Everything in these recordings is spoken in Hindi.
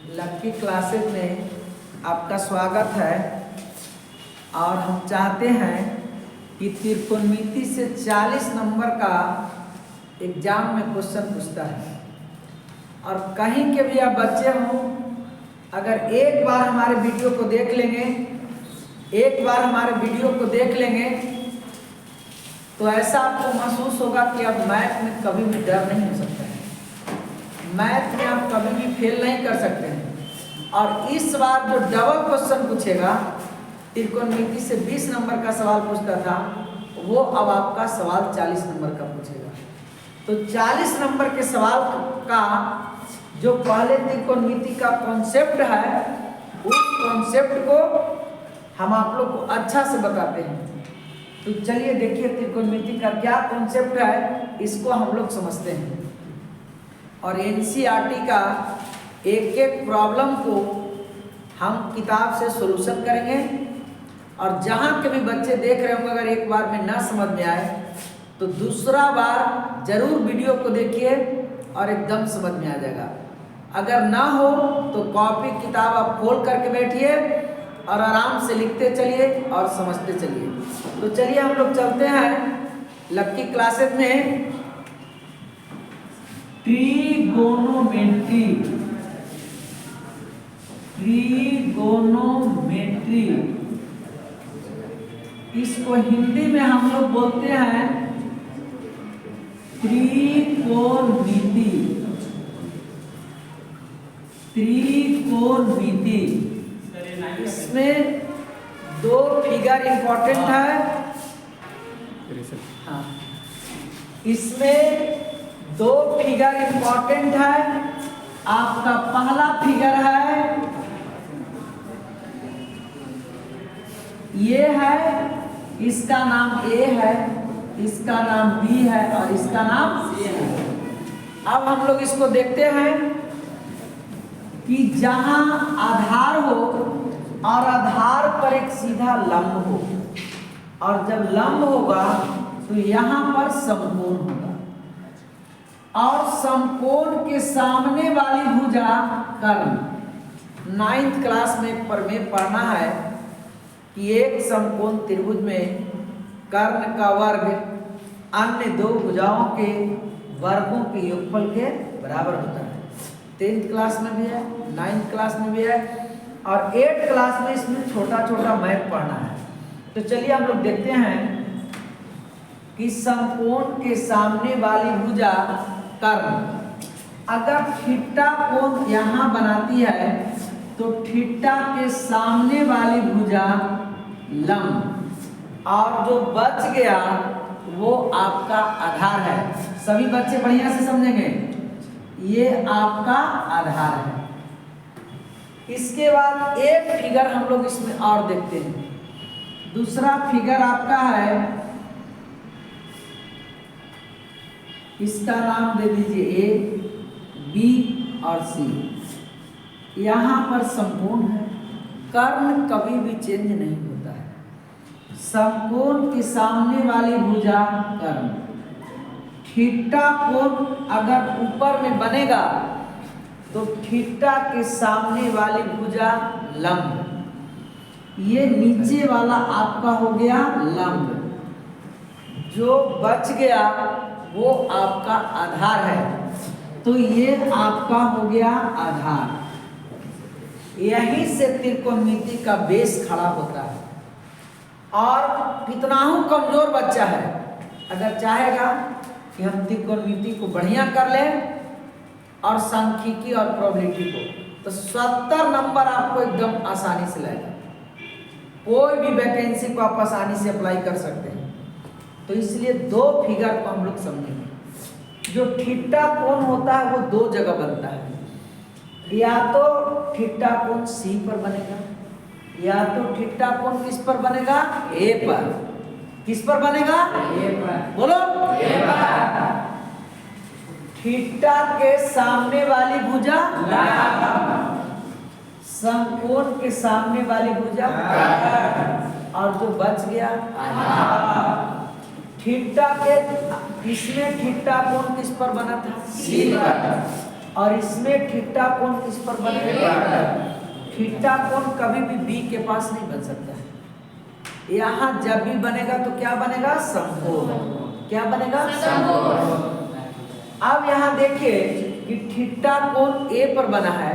लक्की क्लासेस में आपका स्वागत है। और हम चाहते हैं कि त्रिकोणमिति से 40 नंबर का एग्जाम में क्वेश्चन पूछता है। और कहीं के भी आप बच्चे हों, अगर एक बार हमारे वीडियो को देख लेंगे तो ऐसा आपको महसूस होगा कि अब मैथ में कभी भी डर नहीं हो सकता है, मैथ में आप कभी भी फेल नहीं कर सकते हैं। और इस बार जो डबल क्वेश्चन पूछेगा, त्रिकोणमिति से 20 नंबर का सवाल पूछता था, वो अब आपका सवाल 40 नंबर का पूछेगा। तो 40 नंबर के सवाल का जो पहले त्रिकोणमिति का कॉन्सेप्ट है, उस कॉन्सेप्ट को हम आप लोग को अच्छा से बताते हैं। तो चलिए देखिए त्रिकोणमिति का क्या कॉन्सेप्ट है, इसको हम लोग समझते हैं। और एनसीईआरटी का एक एक प्रॉब्लम को हम किताब से सॉल्यूशन करेंगे। और जहाँ के भी बच्चे देख रहे होंगे, अगर एक बार में ना समझ में आए तो दूसरा बार जरूर वीडियो को देखिए और एकदम समझ में आ जाएगा। अगर ना हो तो कॉपी किताब आप खोल करके बैठिए और आराम से लिखते चलिए और समझते चलिए। तो चलिए हम लोग चलते हैं लक्की क्लासेस में। ट्रिगोनोमेट्री इसको हिंदी में हम लोग बोलते हैं त्रिकोणमिति। इसमें दो फिगर इंपॉर्टेंट है। हाँ, इसमें दो फिगर इंपॉर्टेंट है। आपका पहला फिगर है, ये है, इसका नाम ए है, इसका नाम बी है और इसका नाम सी है। अब हम लोग इसको देखते हैं कि जहां आधार हो और आधार पर एक सीधा लंब हो, और जब लंब होगा तो यहाँ पर समकोण होगा, और समकोण के सामने वाली भुजा कर्ण। 9th क्लास में पढ़ना है कि एक समकोण त्रिभुज में कर्ण का वर्ग अन्य दो भुजाओं के वर्गों के योगफल के बराबर होता है। 10th क्लास में भी है, 9th क्लास में भी है, और 8th क्लास में इसमें छोटा छोटा मैथ पढ़ना है। तो चलिए हम लोग देखते हैं कि समकोण के सामने वाली भुजा कर्ण अगर थीटा कोण यहाँ बनाती है तो थीटा के सामने वाली भुजा लंब, और जो बच गया वो आपका आधार है। सभी बच्चे बढ़िया से समझेंगे, ये आपका आधार है। इसके बाद एक फिगर हम लोग इसमें और देखते हैं। दूसरा फिगर आपका है, इसका नाम दे दीजिए ए, बी और सी। यहाँ पर समकोण है, कर्ण कभी भी चेंज नहीं होता है। समकोण के सामने वाली भुजा कर्ण, थीटा कोण अगर ऊपर में बनेगा तो थीटा के सामने वाली भुजा लंब, ये नीचे वाला आपका हो गया लंब, जो बच गया वो आपका आधार है। तो ये आपका हो गया आधार। यहीं से त्रिकोणमिति का बेस खड़ा होता है। और कितना ही कमजोर बच्चा है, अगर चाहेगा कि हम त्रिकोणमिति को बढ़िया कर लें और सांख्यिकी और प्रोबेबिलिटी को, तो 70 नंबर आपको एकदम आसानी से लाएगा। कोई भी वैकेंसी को आप आसानी से अप्लाई कर सकते हैं। तो इसलिए दो फिगर को हम लोग समझेंगे। जो थीटा कोण होता है वो दो जगह बनता है, या तो थीटा कोण सी पर बनेगा, या तो थीटा कोण किस पर बनेगा, ए पर। किस पर बनेगा, ए पर। बोलो, ए पर। थीटा के सामने वाली भुजा समकोण के सामने वाली भुजा, और जो बच गया थीटा के, इसमें थीटा कोण किस पर बना था, सी पर। और इसमें थीटा कोण किस पर बनेगा? थीटा कोण कभी भी बी के पास नहीं बन सकता है। यहाँ जब भी बनेगा तो क्या बनेगा? समकोण। क्या बनेगा? समकोण। अब यहाँ देखिए कि थीटा कोण ए पर बना है,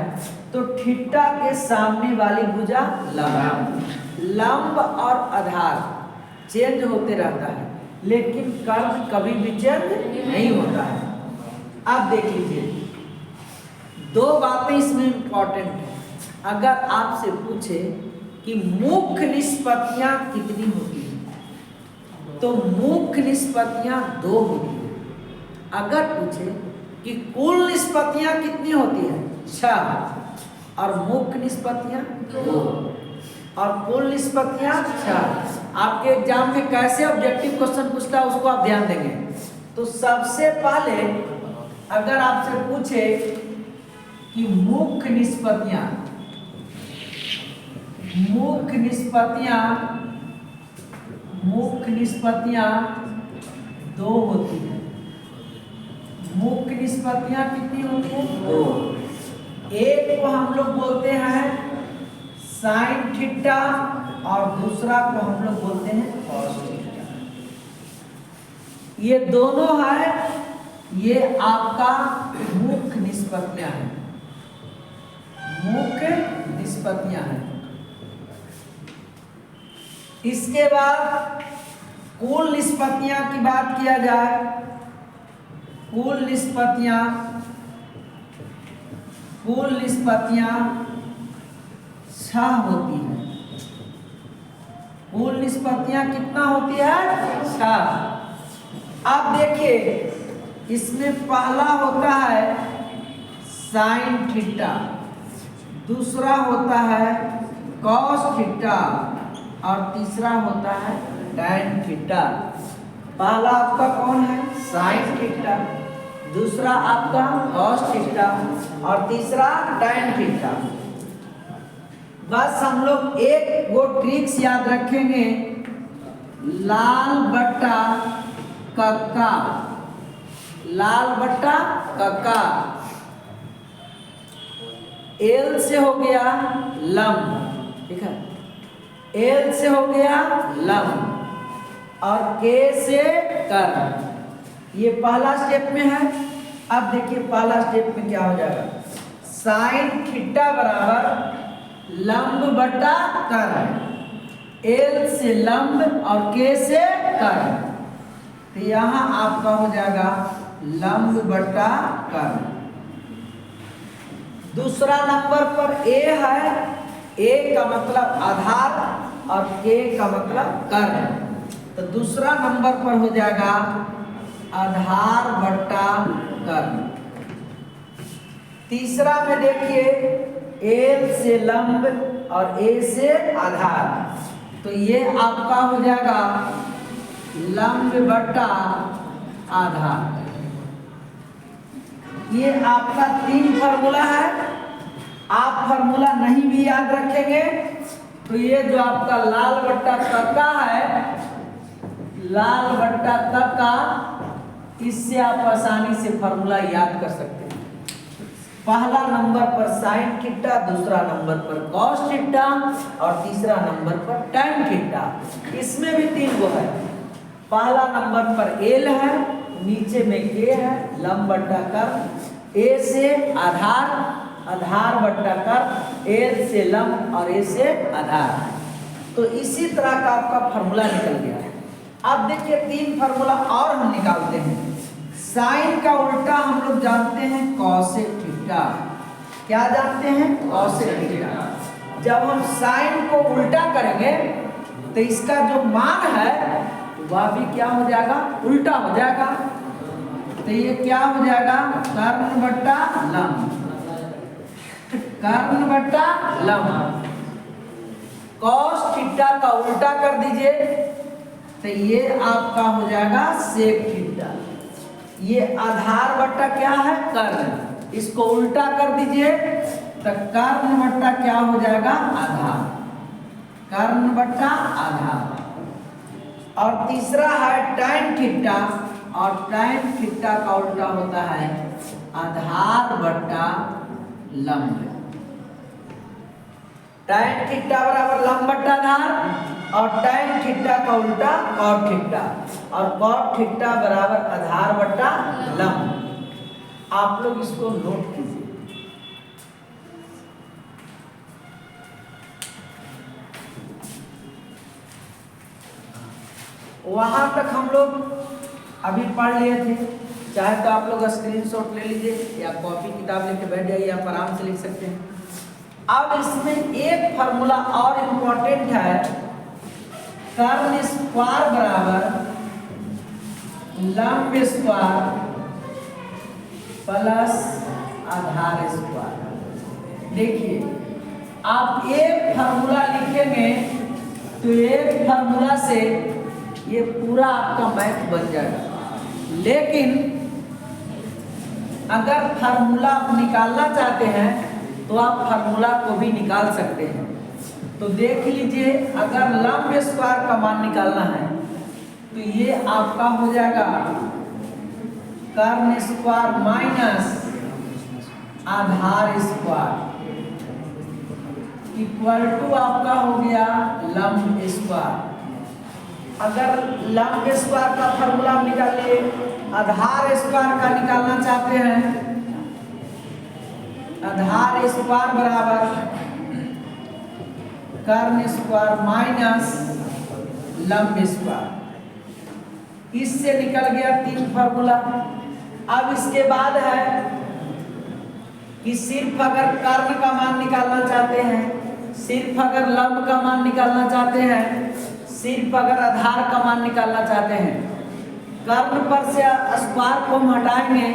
तो थीटा के सामने वाली भुजा लंब और आधार चेंज होते रहता है, लेकिन कर्ण कभी भी चेंज नहीं होता है। अब देख लीजिए, दो बातें इसमें इंपॉर्टेंट है। अगर आपसे पूछे कि मुख्य निष्पत्तियां कितनी होती हैं, तो मुख्य निष्पत्तियां 2 होती हैं। अगर पूछे कि कुल निष्पत्तियां कितनी होती हैं, 6, और मुख्य निष्पत्तियां 2, और कुल निष्पत्तियां 6। आपके एग्जाम में कैसे ऑब्जेक्टिव क्वेश्चन पूछता है उसको आप ध्यान देंगे। तो सबसे पहले अगर आपसे पूछे कि मुख्य निष्पत्तियां 2 होती हैं। मुख्य निष्पत्तियां कितनी होती हैं? 2। एक को हम लोग बोलते हैं साइन थीटा और दूसरा को हम लोग बोलते हैं कॉस थीटा। ये दोनों है, ये आपका मुख्य निष्पत्तियां हैं। मुख्य निष्पत्तियां हैं। इसके बाद कुल निष्पत्तियां की बात किया जाए, कुल निष्पत्तियां 6 होती है। कुल निष्पत्तियां कितना होती है? 6। अब देखिए, इसमें पहला होता है साइन थीटा, दूसरा होता है कॉस थीटा और तीसरा होता है टैन थीटा। पहला आपका कौन है? साइन थीटा, दूसरा आपका कॉस थीटा और तीसरा टैन थीटा। बस हम लोग एक वो ट्रिक्स याद रखेंगे, लाल बट्टा कक्का, लाल बट्टा कक्का। एल से हो गया लंब, ठीक है, एल से हो गया लंब और के से कर्ण। ये पहला स्टेप में है। अब देखिए पहला स्टेप में क्या हो जाएगा, साइन थीटा बराबर लंब बटा कर्ण, एल से लंब और के से कर्ण। तो यहाँ आपका हो जाएगा लंब बटा कर्ण। दूसरा नंबर पर ए है, ए का मतलब आधार और के का मतलब कर्ण। तो दूसरा नंबर पर हो जाएगा आधार बट्टा कर्ण। तीसरा में देखिए एल से लंब और ए से आधार, तो ये आपका हो जाएगा लंब बट्टा आधार। ये आपका 3 फार्मूला है। आप फार्मूला नहीं भी याद रखेंगे तो ये जो आपका लाल बट्टा कक्का है, लाल बट्टा कक्का, इससे आप आसानी से फार्मूला याद कर सकते हैं। पहला नंबर पर साइन थीटा, दूसरा नंबर पर कॉस थीटा और तीसरा नंबर पर टैन थीटा। इसमें भी 3 गो है। पहला नंबर पर एल है, नीचे में के है, लंब बट्टा कर्ण, ए से आधार, आधार बट्टा कर्ण, एल से लंब और ए से आधार। तो इसी तरह का आपका फार्मूला निकल गया है। अब देखिए 3 फार्मूला और हम निकालते हैं। साइन का उल्टा हम लोग जानते हैं कॉसेक थीटा। क्या जानते हैं? Cosec theta. जब हम साइन को उल्टा करेंगे तो इसका जो मान है वह भी क्या हो जाएगा? उल्टा हो जाएगा। तो ये क्या हो जाएगा? कर्ण बट्टा लंब, कर्ण बट्टा लंब। कॉस थीटा का उल्टा कर दीजिए तो ये आपका हो जाएगा सेक थीटा। ये आधार बट्टा क्या है? कर्ण। इसको उल्टा कर दीजिए तो कर्ण बट्टा क्या हो जाएगा? आधार, कर्ण बट्टा आधार। और तीसरा है टैन थीटा, और टैन थीटा का उल्टा होता है आधार बट्टा लंब। tan थीटा बराबर लंब बट्टा आधार और tan थीटा का उल्टा cot थीटा और cot थीटा बराबर आधार बट्टा लंब। आप लोग इसको नोट कीजिए। वहां तक हम लोग अभी पढ़ लिए थे, चाहे तो आप लोग स्क्रीनशॉट ले लीजिए या कॉपी किताब लेके बैठ जाइए, आप आराम से लिख सकते हैं। अब इसमें एक फार्मूला और इम्पोर्टेंट है, कर्ण स्क्वायर बराबर लंब स्क्वायर प्लस आधार स्क्वायर। देखिए आप एक फार्मूला लिखेंगे तो एक फार्मूला से ये पूरा आपका मैथ बन जाएगा, लेकिन अगर फार्मूला आप निकालना चाहते हैं तो आप फार्मूला को भी निकाल सकते हैं। तो देख लीजिए, अगर लंब स्क्वायर का मान निकालना है तो ये आपका हो जाएगा कर्ण स्क्वायर माइनस आधार स्क्वायर इक्वल टू आपका हो गया लंब स्क्वायर। अगर लंब स्क्वायर का फार्मूला निकालिए, आधार स्क्वायर का निकालना चाहते हैं, आधार स्क्वायर बराबर कर्ण स्क्वायर माइनस लंब स्क्वायर। इससे निकल गया 3 फार्मूला। अब इसके बाद है कि सिर्फ अगर कर्ण का मान निकालना चाहते हैं, सिर्फ अगर लंब का मान निकालना चाहते हैं, सिर्फ अगर आधार का मान निकालना चाहते हैं, कर्ण पर से स्क्वायर को हम हटाएंगे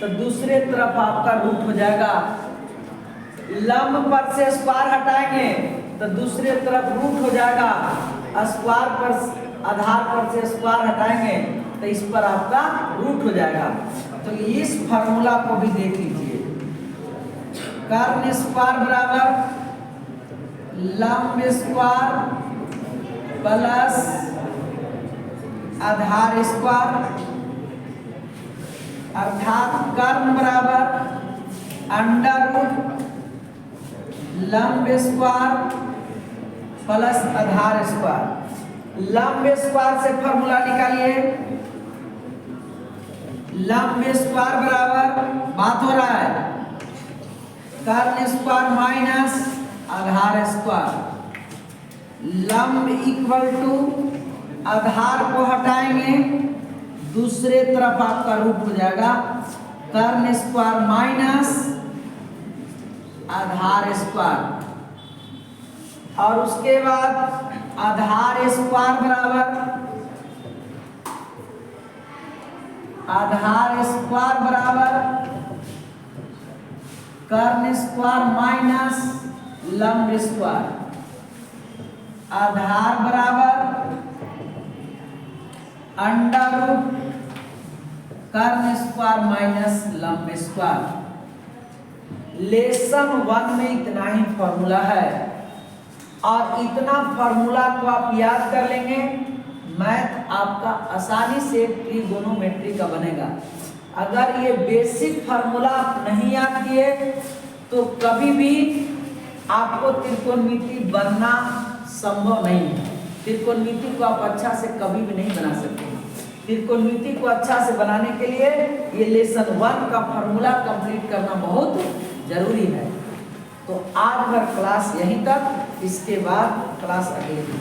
तो दूसरे तरफ आपका रूट हो जाएगा। लंब पर से स्क्वायर हटाएंगे तो दूसरे तरफ रूट हो जाएगा। स्क्वायर पर आधार पर से स्क्वायर हटाएंगे तो इस पर आपका रूट हो जाएगा। तो इस फार्मूला को भी देख लीजिए, कर्ण स्क्वायर बराबर लंब स्क्वायर प्लस आधार स्क्वायर, अर्थात कर्ण बराबर अंडर रूट लंब स्क्वायर प्लस आधार स्क्वायर। लंब स्क्वायर से फार्मूला निकालिए, लंब स्क्वायर बराबर बात हो रहा है कर्ण स्क्वायर माइनस आधार स्क्वायर। लंब इक्वल टू आधार को हटाएंगे, दूसरे तरफ आपका रूट हो जाएगा कर्ण स्क्वायर माइनस आधार स्क्वायर। और उसके बाद आधार स्क्वायर बराबर कर्ण स्क्वायर माइनस लंब स्क्वायर। आधार बराबर अंडर रूट कर्ण स्क्वायर माइनस लंब स्क्वायर। लेसन 1 में इतना ही फॉर्मूला है और इतना फार्मूला को आप याद कर लेंगे, मैथ आपका आसानी से ट्रिगोनोमेट्री का बनेगा। अगर ये बेसिक फार्मूला आप नहीं याद किए तो कभी भी आपको त्रिकोणमिति बनना संभव नहीं है। त्रिकोणमिति को आप अच्छा से कभी भी नहीं बना सकते। त्रिकोणमिति को अच्छा से बनाने के लिए ये लेसन 1 का फार्मूला कंप्लीट करना बहुत जरूरी है। तो आज भर क्लास यहीं तक, इसके बाद क्लास अगले दिन।